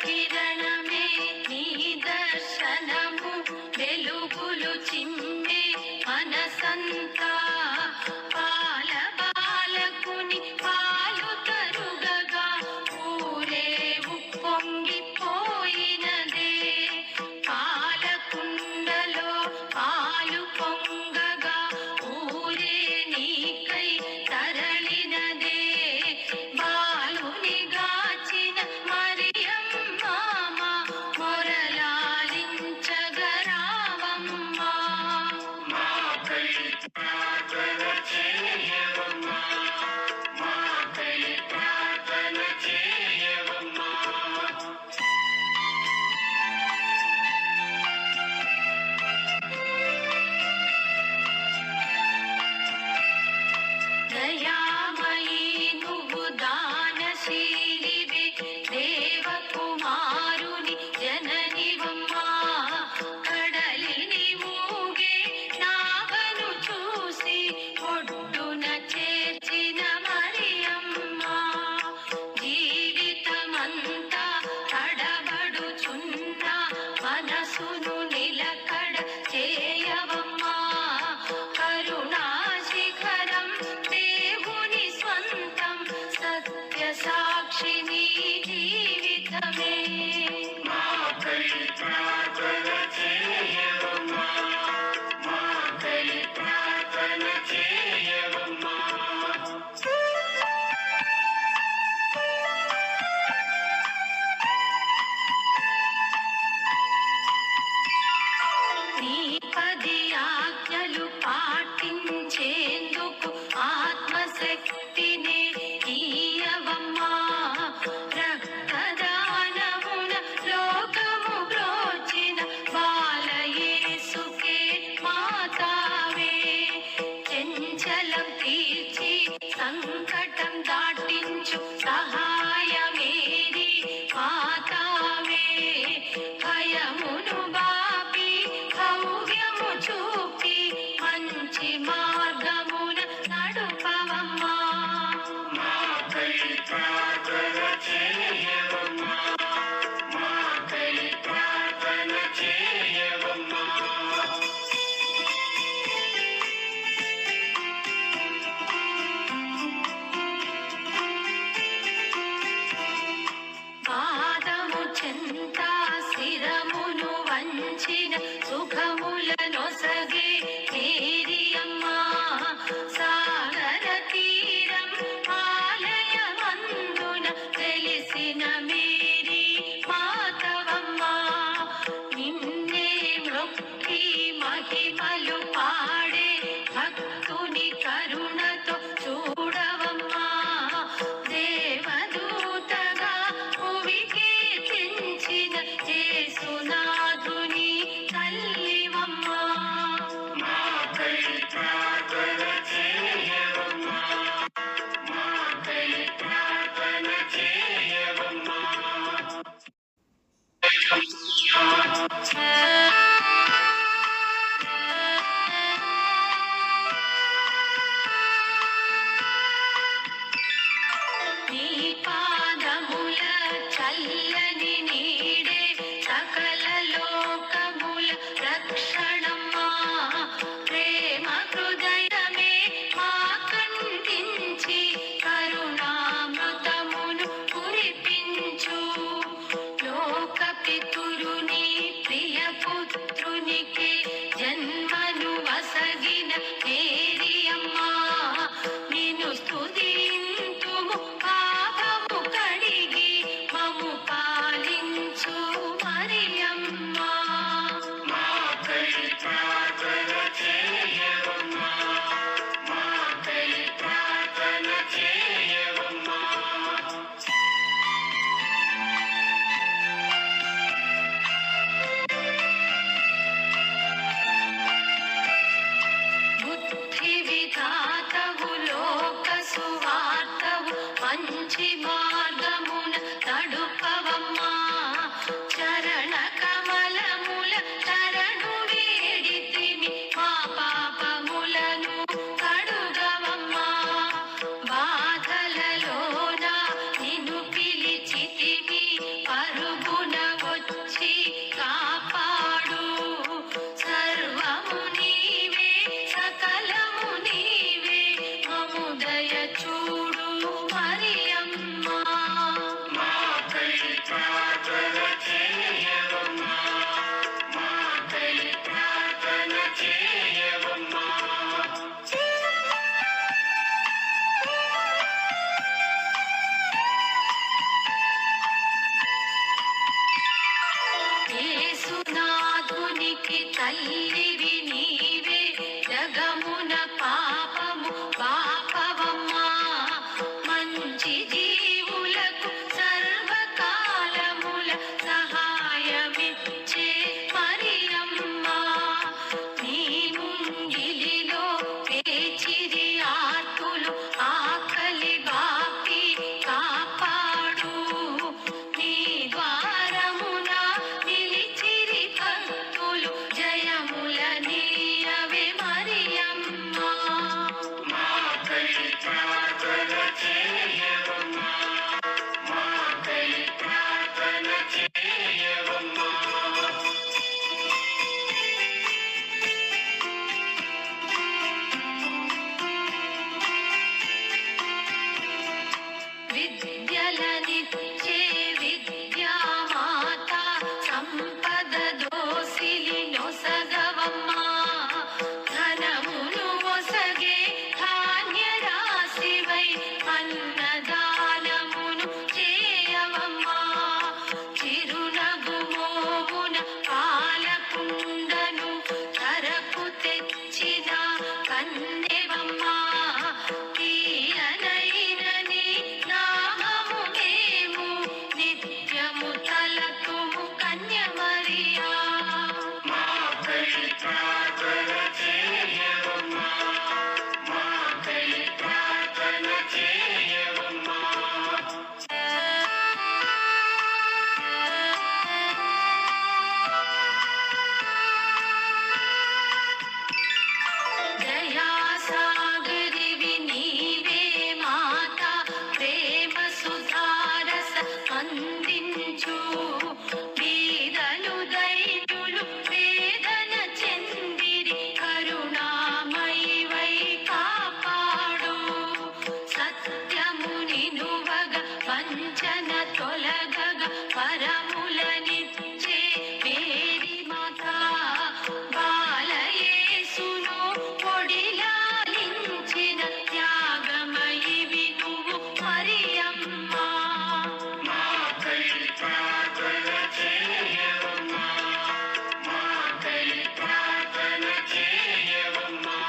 కిరణమే నీ దర్శనము వెలుగులు చిమ్మే మనసంతా పాల బాలకుని పాలు తరుగగా ఊరే ఉప్పొంగిపోయినదే పాలకుండలో పాలు పొంగగా ఊరే నీకై తరలినదే బాలుని గాచిన మరియమ్మ మొరలాలించగరావమ్మా మాకై ప్రార్థన చేయవమ్మా మాకై ప్రార్థన చేయవమ్మా దయామయీ నువ్వు దానశీలివే దేవకుమారుని జననివమ్మా కడలిని ఊగే నావను చూసి ఒడ్డున చేర్చిన మరియమ్మా జీవితమంతా తడబడుచున్న మనసును నిలకడ చేయవమ్మా కరుణాశిఖరం దేవుని స్వంతం సత్య సాక్షిని జీవితమే మాకై ప్రార్థన చేయవమ్మా మాకై ప్రార్థన చేయవమ్మా నీ 10 ఆజ్ఞలు పాటించేందుకు ఆత్మశక్తిని ఇయ్యవమ్మా రక్తదానమున లోకము బ్రోచిన బాలయేసుకే మాతావే చెంచలం తీర్చి సంకటం దాటించు సహాయమేరి మాతావే భయమును బాపి భవ్యము చూపి మంచి మార్గమున నడుపవమ్మా మాకై ప్రార్థన చేయవమ్మా మాకై ప్రార్థన చేయవమ్మా పాదము చెంత శిరమును వంచిన సుఖములనొసగే మేరియమ్మా సాగర తీరం ఆలయమందున తెలిసిన మేరీ మాతవమ్మా నిన్నే మొక్కి మహిమలు పాడే భక్తుని కరుణతో చూడవమ్మా దేవదూతగా భువికి తెంచిన యేసునాథుని తల్లివమ్మా మాకై ప్రార్థన చేయవమ్మా మాకై ప్రార్థన చేయవమ్మా నీ పాదముల చల్లని నీడే సకల లోకముల రక్షణమ్మా ప్రేమ హృదయమే మా కంటించి కరుణామృతమును కురిపించు లోక పితురుని ప్రియ పుత్రునికి జన్మను వసగిన మేరియమ్మా నిన్ను స్తుతింతుము పాపము కడిగి మము పాలించు మరియమ్మా మాకై ప్రార్థన చేయవమ్మా మాకై ప్రార్థన చేయవమ్మా బుద్ధి విధాతవు లోక సువార్తవు మంచి మార్గమున నడుపవమ్మా చరణ కమలముల చరణు వేడితిమి మా పాపములను కడుగవమ్మా బాధలలోన నిన్ను పిలిచితిమి పరుగు జగమున పాపము పాపవమ్మా మంచి జీవులకు సర్వకాలముల సహాయమిచ్చే మరియమ్మా నీ ముంగిలిలో వేచిరి ఆర్తులు ఆకలి బాపి కాపాడు నీ ద్వారమున నిలిచిరి భక్తులు జయముల నీయవే మరియమ్మా మాకై ప్రార్థన చేయవమ్మా మాకై ప్రార్థన చేయవమ్మా విద్యలనిచ్చే విద్యామాత సంపద దోసిలి నొసగవమ్మా ధనమును ఒసగే ధాన్య రాశివై అన్నదానమును చేయవమ్మా చిరునగు మోమున పాలకుండను ధరకు తెచ్చిన కన్నెవమ్మా తీయనైన నీ నామము మేము నిత్యము తలతుము కన్య మరియా మాకై ప్రార్థన చేయవమ్మా మాకై ప్రార్థన చేయవమ్మా దయాసాగరివి నీవే మాత ప్రేమ సుధారస అందించు వీరలు దైనులు వేదన చెందిరి కరుణామయివై కాపాడు సత్యముని నువగ వంచన తొలగగ పరములనిచ్చే మేరీ మాత బాలయేసును పొడిలాలించిన త్యాగమయివి నువ్వు మరియమ్మా మాకై ప్రార్థన చేయవమ్మా మాకై ప్రార్థన చేయవమ్మా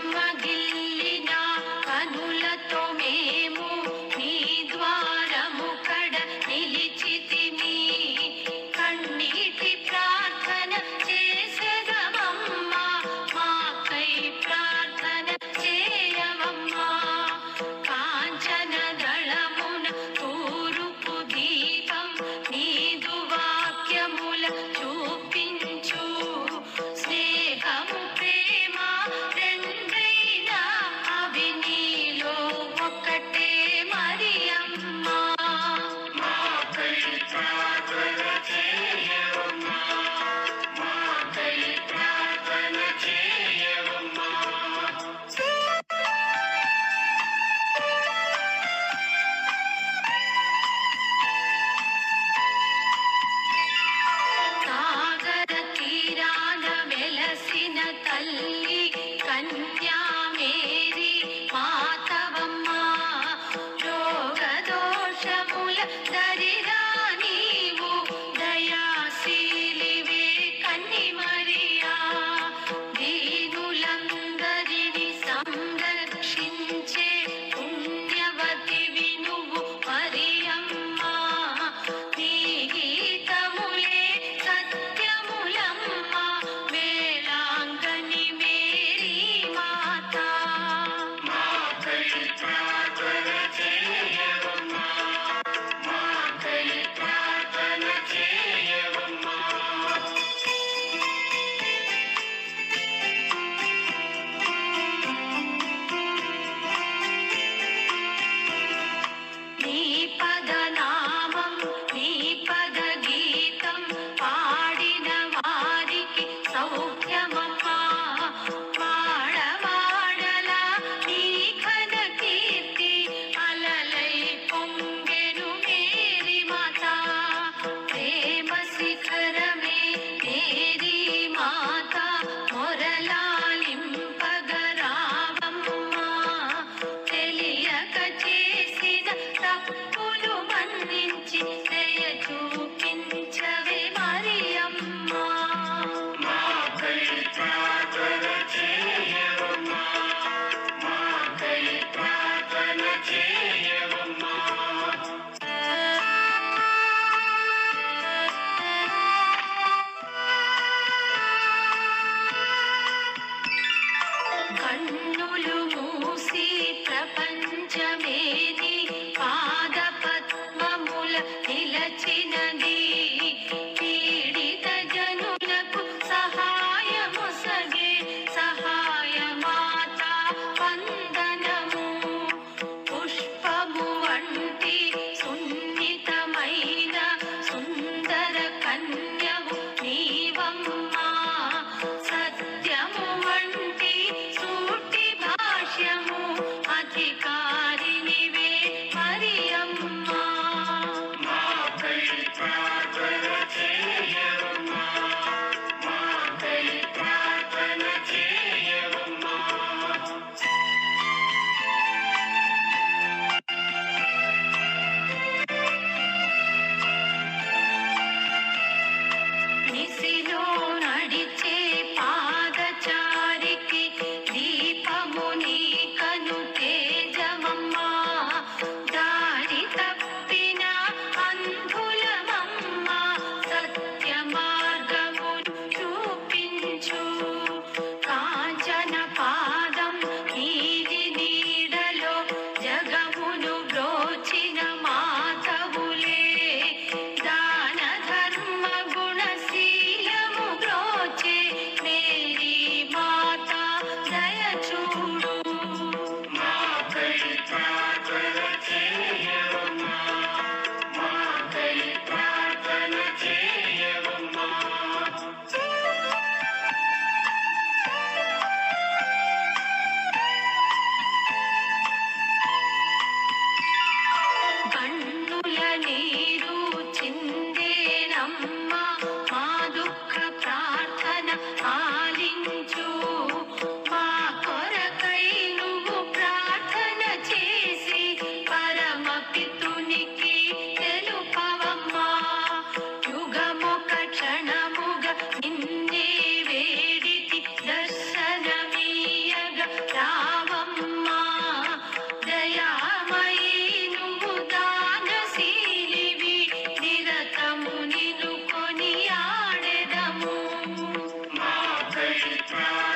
చెమ్మగిల్లిన కనులతో మేము నీ ద్వారము కడ నిలిచితిమి కన్నీటి ప్రార్థన చేసెదమమ్మా మాకై ప్రార్థన చేయవమ్మా కాంచన దళమున తూరుపు దీపం నీదు వాక్యముల చూపించు స్నేహము ప్రేమ రెండైనా అవి నీలో ఒక్కటే మరియమ్మా మాకై ప్రార్థన చేయవమ్మా మాకై ప్రార్థన చేయవమ్మా సాగర తీరాన వెలసిన తల్లి కన్యా మేరీ మాతవమ్మా రోగ దోషముల దరిరా నీవు దయాశీలివే కన్ని మరియా దీనులందరిని సంరక్షించే పుణ్యవతివి నువ్వు మరియమ్మా నీ గీతములే సత్యములమ్మా వేళాంగని మేరీ మాత మాకై ప్రార్థన చేయవమ్మా మాకై తప్పులు మన్నించి దయ చూపించవే మరియమ్మ. మాకై ప్రార్థన చేయవమ్మా, మాకై ప్రార్థన చేయవమ్మా. కన్నులు మూసి ప్రపంచమేది పాద పద్మముల నిలచినది. పీడిత జనులకు సహాయమొసగే సహాయ మాత వందనము. పుష్పము వంటి సున్నితమైన సుందర కన్యవు నీవమ్మా. సత్యము వంటి సూటి భాష్యము అధికారినివే మరియమ్మ. మాకై ప్రార్థన చేయవమ్మా, మాకై ప్రార్థన చేయవమ్మా. నిసిలో నడిచే పాదచారికి దీపము నీ కను తేజమమ్మా. దారి తప్పిన అంధులమమ్మ సత్య మార్గమును చూపించు. కాంచన పాదం నీది నీడలో జగమును బ్రోచిన మాతవులే. దాన ధర్మ గుణశీలము బ్రోచే మేరీ మాత దయ చూడు. మాకై ప్రార్థన చేయవమ్మా, మాకై ప్రార్థన చేయవమ్మా. కన్నుల నీరు చిందేనమ్మ మా దుఃఖ ప్రార్థన ఆలించు. మా కొరకై నువ్వు ప్రార్థన చేసి పరమ పితునికి తెలుపవమ్మా. యుగముక క్షణముగా నిన్నే వేడితి దర్శనమీయగ రావమ్మా. దయామయీ నువ్వు దానశీలివి నిరతము నిన్ను కొనియాడెదము. మాకై ప్రార్థన